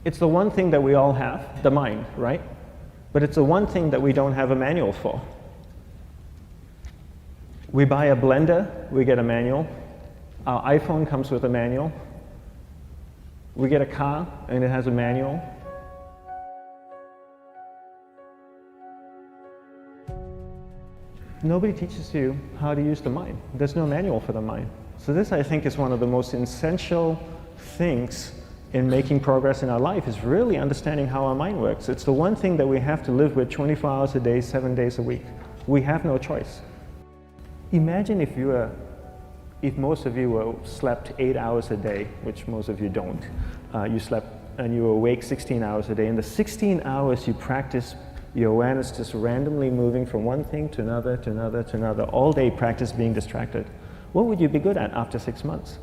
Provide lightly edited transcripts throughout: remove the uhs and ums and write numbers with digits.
It's the one thing that we all have, the mind, right? But it's the one thing that we don't have a manual for. We buy a blender, we get a manual. Our iPhone comes with a manual. We get a car and it has a manual. Nobody teaches you how to use the mind. There's no manual for the mind. So this, I think, is one of the most essential things in making progress in our life, is really understanding how our mind works. It's the one thing that we have to live with 24 hours a day, 7 days a week. We have no choice. Imagine if most of you slept 8 hours a day, which most of you don't. You slept and you were awake 16 hours a day. In the 16 hours you practice your awareness just randomly moving from one thing to another, to another, to another, all day practice being distracted. What would you be good at after 6 months?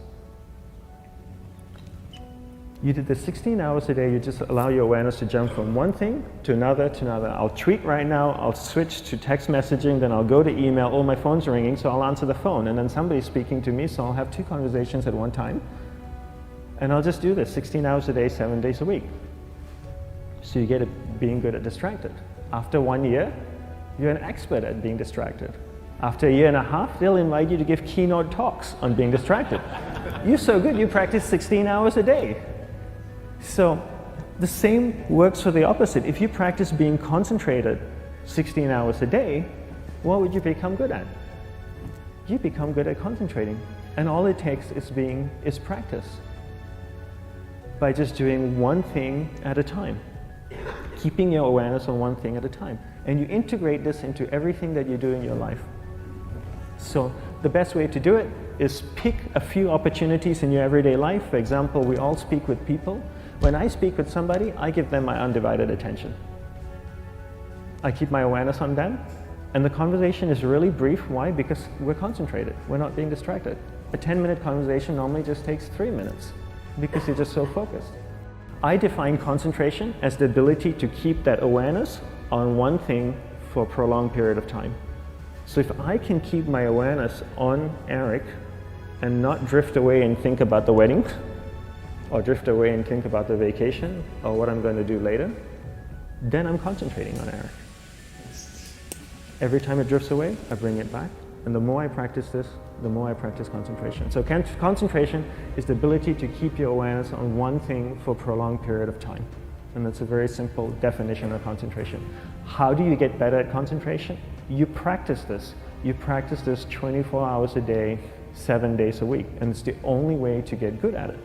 You did the 16 hours a day, you just allow your awareness to jump from one thing to another, to another. I'll tweet right now, I'll switch to text messaging, then I'll go to email, oh, my phone's ringing, so I'll answer the phone, and then somebody's speaking to me, so I'll have 2 conversations at one time. And I'll just do this 16 hours a day, 7 days a week. So you get it being good at distracted. After 1 year, you're an expert at being distracted. After 1.5 years, they'll invite you to give keynote talks on being distracted. You're so good, you practice 16 hours a day. So the same works for the opposite. If you practice being concentrated 16 hours a day, what would you become good at? You become good at concentrating. And all it takes is practice. By just doing one thing at a time. Keeping your awareness on one thing at a time. And you integrate this into everything that you do in your life. So the best way to do it is pick a few opportunities in your everyday life. For example, we all speak with people. When I speak with somebody, I give them my undivided attention. I keep my awareness on them, and the conversation is really brief. Why? Because we're concentrated. We're not being distracted. A 10-minute conversation normally just takes 3 minutes because you're just so focused. I define concentration as the ability to keep that awareness on one thing for a prolonged period of time. So if I can keep my awareness on Eric and not drift away and think about the wedding, or drift away and think about the vacation, or what I'm going to do later, then I'm concentrating on Eric. Every time it drifts away, I bring it back. And the more I practice this, the more I practice concentration. So concentration is the ability to keep your awareness on one thing for a prolonged period of time. And that's a very simple definition of concentration. How do you get better at concentration? You practice this. You practice this 24 hours a day, 7 days a week. And it's the only way to get good at it.